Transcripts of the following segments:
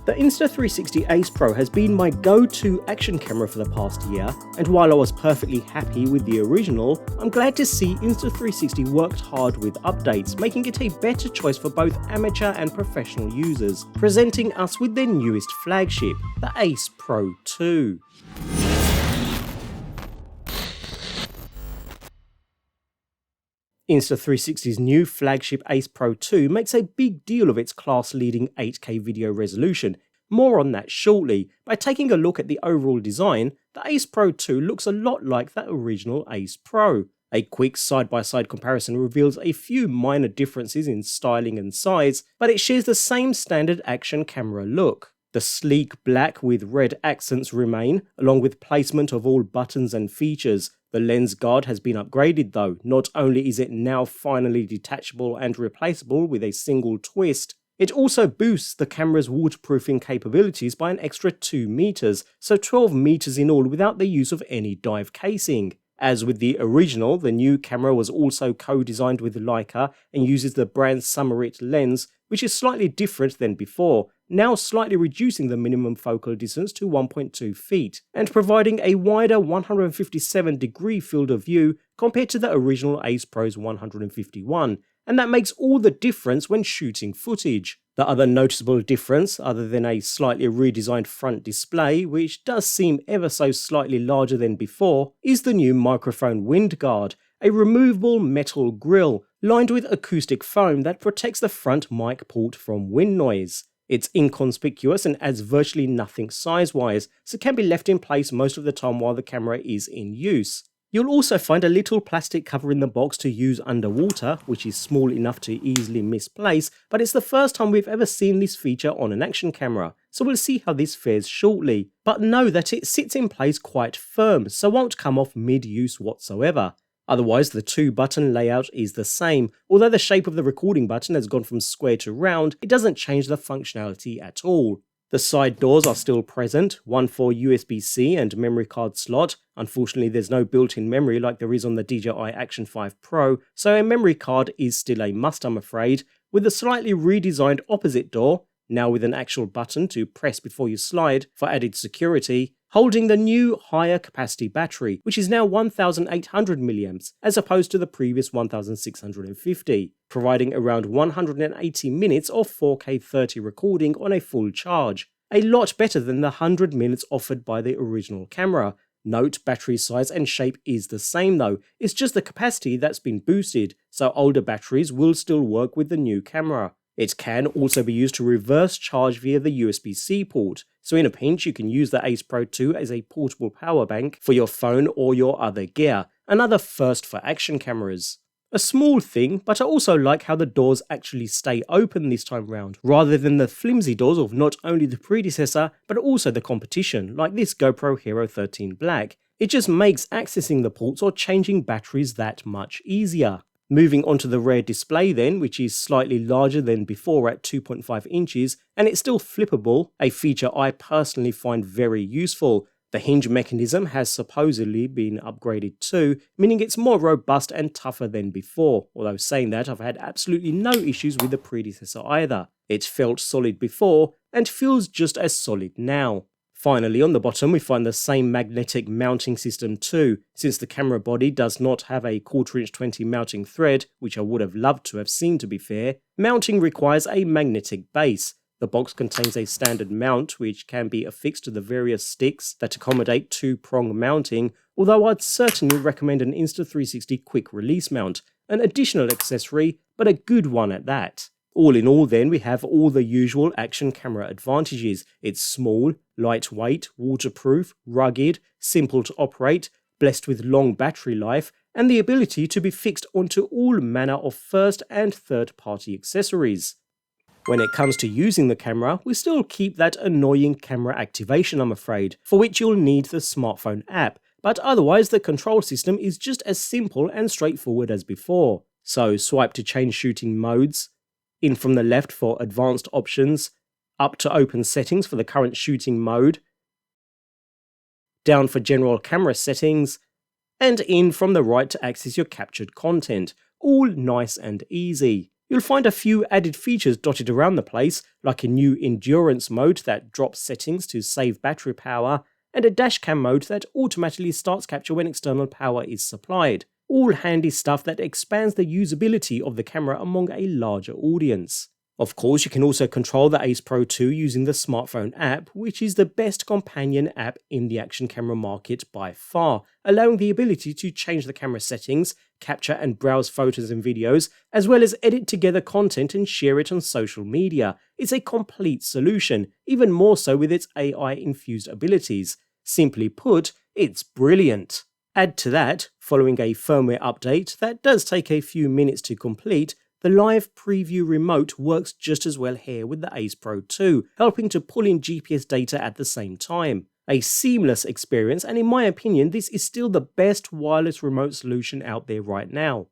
The Insta360 Ace Pro has been my go-to action camera for the past year, and while I was perfectly happy with the original, I'm glad to see Insta360 worked hard with updates, making it a better choice for both amateur and professional users, presenting us with their newest flagship, the Ace Pro 2. Insta360's new flagship Ace Pro 2 makes a big deal of its class-leading 8K video resolution. More on that shortly. By taking a look at the overall design, the Ace Pro 2 looks a lot like that original Ace Pro. A quick side-by-side comparison reveals a few minor differences in styling and size, but it shares the same standard action camera look. The sleek black with red accents remain, along with placement of all buttons and features. The lens guard has been upgraded though. Not only is it now finally detachable and replaceable with a single twist, it also boosts the camera's waterproofing capabilities by an extra 2 meters, so 12 meters in all without the use of any dive casing. As with the original, the new camera was also co-designed with Leica and uses the brand's Summerit lens, which is slightly different than before, now slightly reducing the minimum focal distance to 1.2 feet, and providing a wider 157-degree field of view compared to the original Ace Pro's 151, and that makes all the difference when shooting footage. The other noticeable difference, other than a slightly redesigned front display, which does seem ever so slightly larger than before, is the new microphone wind guard, a removable metal grille lined with acoustic foam that protects the front mic port from wind noise. It's inconspicuous and adds virtually nothing size-wise, so can be left in place most of the time while the camera is in use. You'll also find a little plastic cover in the box to use underwater, which is small enough to easily misplace, but it's the first time we've ever seen this feature on an action camera, so we'll see how this fares shortly. But know that it sits in place quite firm, so won't come off mid-use whatsoever. Otherwise, the 2-button layout is the same. Although the shape of the recording button has gone from square to round, it doesn't change the functionality at all. The side doors are still present, one for USB-C and memory card slot. Unfortunately, there's no built-in memory like there is on the DJI Action 5 Pro, so a memory card is still a must, I'm afraid, with a slightly redesigned opposite door, now with an actual button to press before you slide for added security, holding the new higher capacity battery, which is now 1800 mAh as opposed to the previous 1650, providing around 180 minutes of 4K 30 recording on a full charge. A lot better than the 100 minutes offered by the original camera. Note, battery size and shape is the same though, it's just the capacity that's been boosted, so older batteries will still work with the new camera. It can also be used to reverse charge via the USB-C port, so in a pinch you can use the Ace Pro 2 as a portable power bank for your phone or your other gear, another first for action cameras. A small thing, but I also like how the doors actually stay open this time round, rather than the flimsy doors of not only the predecessor, but also the competition, like this GoPro Hero 13 Black. It just makes accessing the ports or changing batteries that much easier. Moving on to the rear display then, which is slightly larger than before at 2.5 inches, and it's still flippable, a feature I personally find very useful. The hinge mechanism has supposedly been upgraded too, meaning it's more robust and tougher than before, although saying that I've had absolutely no issues with the predecessor either. It felt solid before, and feels just as solid now. Finally, on the bottom we find the same magnetic mounting system too. Since the camera body does not have a 1/4 inch 20 mounting thread, which I would have loved to have seen to be fair, mounting requires a magnetic base. The box contains a standard mount which can be affixed to the various sticks that accommodate 2-prong mounting, although I'd certainly recommend an Insta360 quick release mount, an additional accessory, but a good one at that. All in all then, we have all the usual action camera advantages. It's small, lightweight, waterproof, rugged, simple to operate, blessed with long battery life, and the ability to be fixed onto all manner of first and third-party accessories. When it comes to using the camera, we still keep that annoying camera activation, I'm afraid, for which you'll need the smartphone app, but otherwise the control system is just as simple and straightforward as before. So swipe to change shooting modes, in from the left for advanced options, up to open settings for the current shooting mode, down for general camera settings, and in from the right to access your captured content, all nice and easy. You'll find a few added features dotted around the place, like a new endurance mode that drops settings to save battery power, and a dashcam mode that automatically starts capture when external power is supplied. All handy stuff that expands the usability of the camera among a larger audience. Of course, you can also control the Ace Pro 2 using the smartphone app, which is the best companion app in the action camera market by far, allowing the ability to change the camera settings, capture and browse photos and videos, as well as edit together content and share it on social media. It's a complete solution, even more so with its AI-infused abilities. Simply put, it's brilliant. Add to that, following a firmware update that does take a few minutes to complete, the live preview remote works just as well here with the Ace Pro 2, helping to pull in GPS data at the same time. A seamless experience, and in my opinion, this is still the best wireless remote solution out there right now.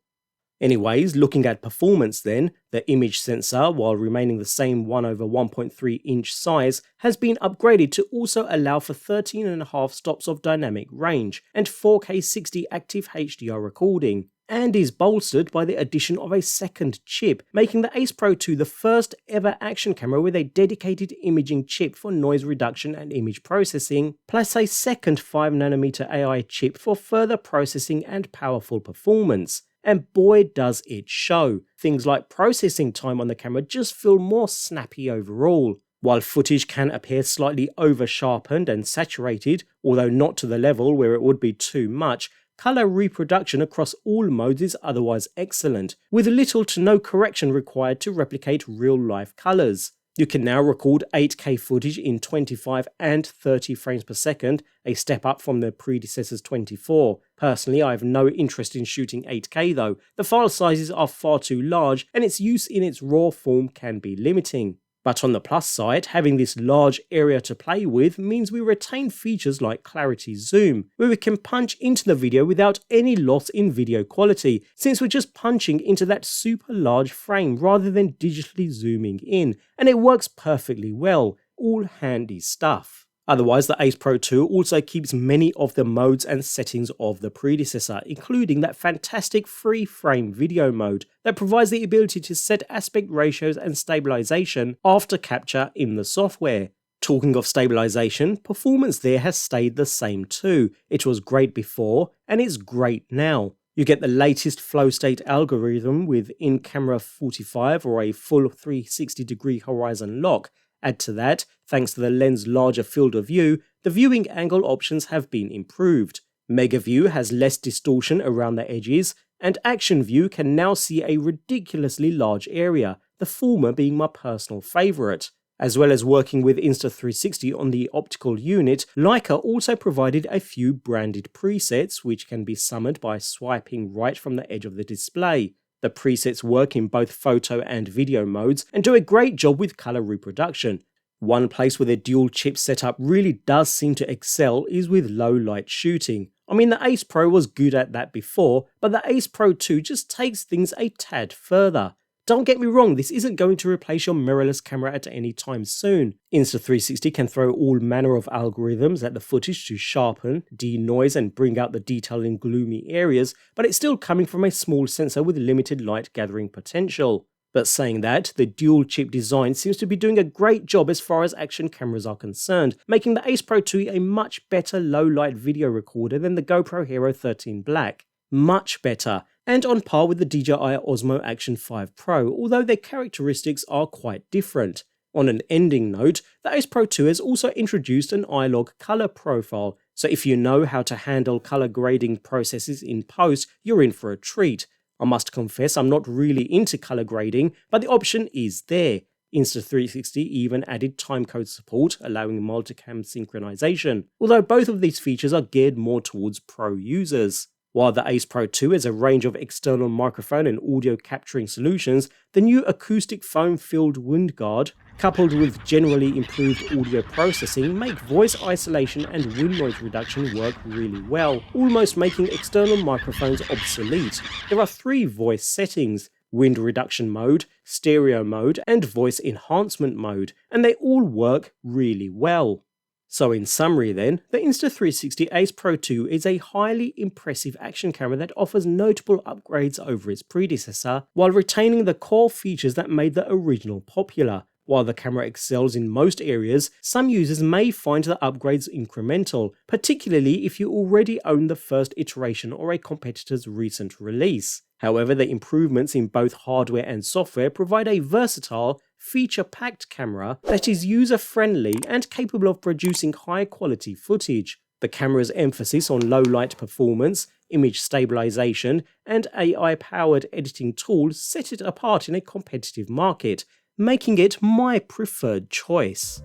Anyways, looking at performance then, the image sensor, while remaining the same 1/1.3 inch size, has been upgraded to also allow for 13.5 stops of dynamic range and 4K 60 active HDR recording, and is bolstered by the addition of a second chip, making the Ace Pro 2 the first ever action camera with a dedicated imaging chip for noise reduction and image processing, plus a second 5nm AI chip for further processing and powerful performance. And boy does it show. Things like processing time on the camera just feel more snappy overall. While footage can appear slightly over-sharpened and saturated, although not to the level where it would be too much, colour reproduction across all modes is otherwise excellent, with little to no correction required to replicate real-life colours. You can now record 8K footage in 25 and 30 frames per second, a step up from the predecessor's 24. Personally, I have no interest in shooting 8K though. The file sizes are far too large and its use in its raw form can be limiting. But on the plus side, having this large area to play with means we retain features like clarity zoom, where we can punch into the video without any loss in video quality, since we're just punching into that super large frame rather than digitally zooming in, and it works perfectly well. All handy stuff. Otherwise, the Ace Pro 2 also keeps many of the modes and settings of the predecessor, including that fantastic free frame video mode that provides the ability to set aspect ratios and stabilization after capture in the software. Talking of stabilization, performance there has stayed the same too. It was great before, and it's great now. You get the latest flow state algorithm with in-camera 45 or a full 360-degree horizon lock. Add to that, thanks to the lens's larger field of view, the viewing angle options have been improved. Mega View has less distortion around the edges, and Action View can now see a ridiculously large area, the former being my personal favourite. As well as working with Insta360 on the optical unit, Leica also provided a few branded presets which can be summoned by swiping right from the edge of the display. The presets work in both photo and video modes and do a great job with colour reproduction. One place where the dual chip setup really does seem to excel is with low light shooting. I mean, the Ace Pro was good at that before, but the Ace Pro 2 just takes things a tad further. Don't get me wrong, this isn't going to replace your mirrorless camera at any time soon. Insta360 can throw all manner of algorithms at the footage to sharpen, denoise and bring out the detail in gloomy areas, but it's still coming from a small sensor with limited light gathering potential. But saying that, the dual chip design seems to be doing a great job as far as action cameras are concerned, making the Ace Pro 2 a much better low light video recorder than the GoPro Hero 13 Black. Much better, and on par with the DJI Osmo Action 5 Pro, although their characteristics are quite different. On an ending note, the Ace Pro 2 has also introduced an iLog color profile, so if you know how to handle color grading processes in post, you're in for a treat. I must confess I'm not really into color grading, but the option is there. Insta360 even added timecode support, allowing multicam synchronization, although both of these features are geared more towards pro users. While the Ace Pro 2 has a range of external microphone and audio capturing solutions, the new acoustic foam-filled wind guard, coupled with generally improved audio processing, make voice isolation and wind noise reduction work really well, almost making external microphones obsolete. There are 3 voice settings: wind reduction mode, stereo mode, and voice enhancement mode, and they all work really well. So in summary then, the Insta360 Ace Pro 2 is a highly impressive action camera that offers notable upgrades over its predecessor, while retaining the core features that made the original popular. While the camera excels in most areas, some users may find the upgrades incremental, particularly if you already own the first iteration or a competitor's recent release. However, the improvements in both hardware and software provide a versatile, feature-packed camera that is user-friendly and capable of producing high-quality footage. The camera's emphasis on low-light performance, image stabilization, and AI-powered editing tools set it apart in a competitive market, making it my preferred choice.